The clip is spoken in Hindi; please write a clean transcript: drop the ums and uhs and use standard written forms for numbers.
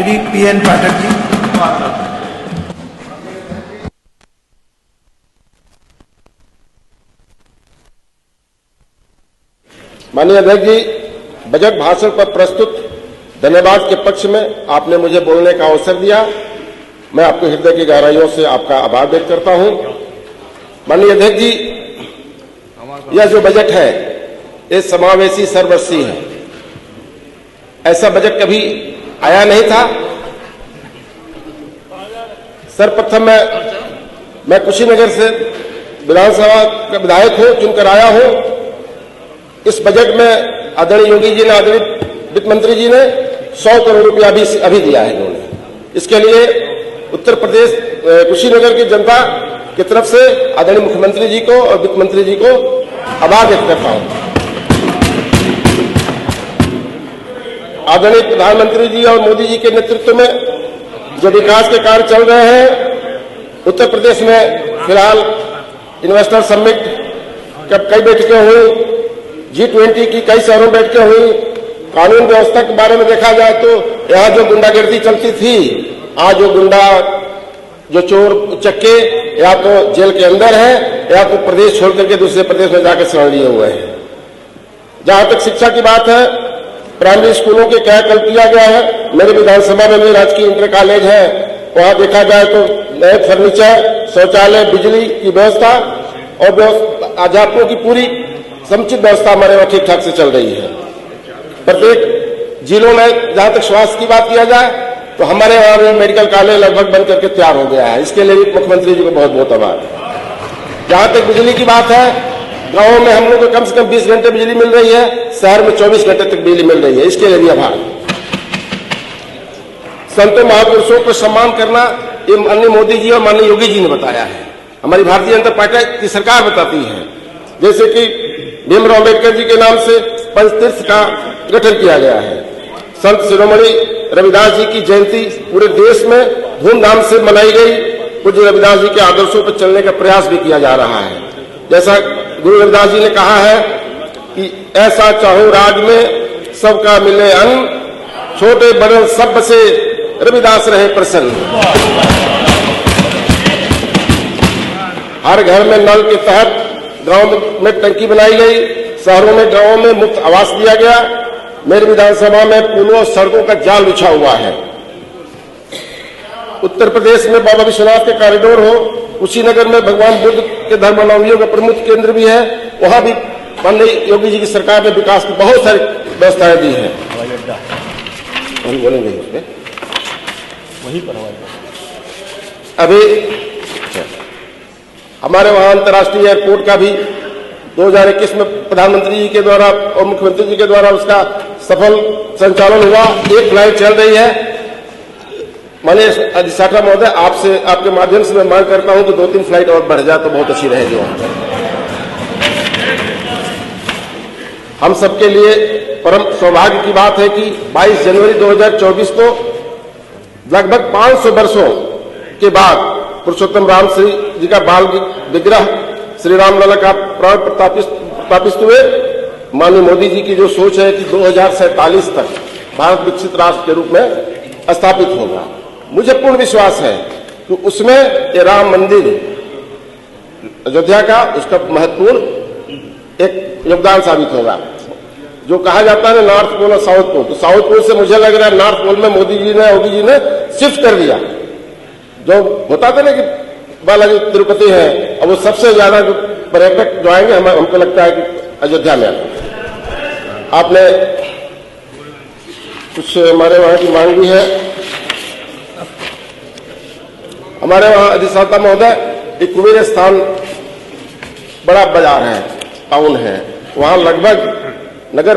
श्री पीएन पाठक जी। माननीय अध्यक्ष जी, बजट भाषण पर प्रस्तुत धन्यवाद के पक्ष में आपने मुझे बोलने का अवसर दिया। मैं आपके हृदय की गहराइयों से आपका आभार व्यक्त करता हूं। माननीय अध्यक्ष जी, यह जो बजट है ये समावेशी सर्वस्वी है। ऐसा बजट कभी आया नहीं था। सर्वप्रथम मैं कुशीनगर से विधानसभा का विधायक हूं, चुनकर आया हूं। इस बजट में आदरणीय योगी जी ने, आदरणीय वित्त मंत्री जी ने 100 करोड़ रुपया अभी दिया है इन्होंने। इसके लिए उत्तर प्रदेश कुशीनगर की जनता की तरफ से आदरणीय मुख्यमंत्री जी को और वित्त मंत्री जी को आभार व्यक्त करता हूं। आदरणीय प्रधानमंत्री जी और मोदी जी के नेतृत्व में जो विकास के कार्य चल रहे हैं, उत्तर प्रदेश में फिलहाल इन्वेस्टर समिट कब कई बैठकें हुई, G20 की कई शहरों में बैठकें हुई। कानून व्यवस्था के बारे में देखा जाए तो यहाँ जो गुंडागर्दी चलती थी, आज जो चोर चक्के या तो जेल के अंदर है या तो प्रदेश छोड़ करके दूसरे प्रदेश में जाकर शरण लिए हुए हैं। जहां तक शिक्षा की बात है, प्राइमरी स्कूलों के कायाकल्प किया गया है। मेरे विधानसभा में भी राजकीय इंटर कॉलेज है, वहां देखा जाए तो नए फर्नीचर, शौचालय, बिजली की व्यवस्था और अध्यापकों की पूरी समुचित व्यवस्था हमारे वहां ठीक ठाक से चल रही है। प्रत्येक जिलों में जहां तक स्वास्थ्य की बात किया जाए तो हमारे वहां में मेडिकल कॉलेज लगभग बन करके तैयार हो गया है। इसके लिए भी मुख्यमंत्री जी को बहुत बहुत आभार। जहां तक बिजली की बात है, गांवों में हम लोग को कम से कम 20 घंटे बिजली मिल रही है, शहर में 24 घंटे तक बिजली मिल रही है। इसके लिए भी आभार। संतों महापुरुषों को सम्मान करना ये माननीय मोदी जी और माननीय योगी जी ने बताया है, हमारी भारतीय जनता पार्टी की सरकार बताती है। जैसे कि भीमराव अम्बेडकर जी के नाम से पंचतीर्थ का गठन किया गया है। संत शिरोमणि रविदास जी की जयंती पूरे देश में धूमधाम से मनाई गई। पूज्य रविदास जी के आदर्शों पर चलने का प्रयास भी किया जा रहा है। जैसा गुरु रविदास जी ने कहा है कि ऐसा चाहो राज में सबका मिले अन्न, छोटे बड़े सब से रविदास रहे प्रसन्न। हर घर में नल के तहत गांव में टंकी बनाई गई, शहरों में गांवों में मुफ्त आवास दिया गया। मेरी विधानसभा में पुलों और सड़कों का जाल बिछा हुआ है। उत्तर प्रदेश में बाबा विश्वनाथ के कॉरिडोर हो, कुशीनगर में भगवान बुद्ध के धर्मावलंबियों का प्रमुख केंद्र भी है, वहां भी माननीय योगी जी की सरकार ने विकास की बहुत सारी व्यवस्थाएं दी है। हम बोलेंगे उसमें वहीं पर अभी हमारे वहां अंतर्राष्ट्रीय एयरपोर्ट का भी 2021 में प्रधानमंत्री जी के द्वारा और मुख्यमंत्री जी के द्वारा उसका सफल संचालन हुआ। एक फ्लाइट चल रही है। माननीय अधिष्ठाता महोदय, आपसे आपके माध्यम से मैं मांग करता हूं कि 2-3 फ्लाइट और बढ़ जाए तो बहुत अच्छी रहेगी। हम सबके लिए परम सौभाग्य की बात है कि 22 जनवरी 2024 को लगभग 500 वर्षों के बाद पुरुषोत्तम राम श्री जी का बाल विग्रह श्री रामलला का प्राण प्रतिष्ठित हुए। माननीय मोदी जी की जो सोच है कि 2047 तक भारत विकसित राष्ट्र के रूप में स्थापित होगा, मुझे पूर्ण विश्वास है कि उसमें ये राम मंदिर अयोध्या का उसका महत्वपूर्ण एक योगदान साबित होगा। जो कहा जाता है ना नॉर्थ पोल और साउथ पोल, तो साउथ पोल से मुझे लग रहा है नॉर्थ पोल में मोदी जी ने शिफ्ट कर दिया। जो होता था ना कि बालाजी तिरुपति है, अब वो सबसे ज्यादा जो पर्यटक जो आएंगे हमको लगता है कि अयोध्या में आपने कुछ हमारे वहां की मांग भी है। हमारे वहां अधिष्ठाता महोदय एक कुबेर स्थान बड़ा बाजार है, टाउन है, वहां लगभग नगर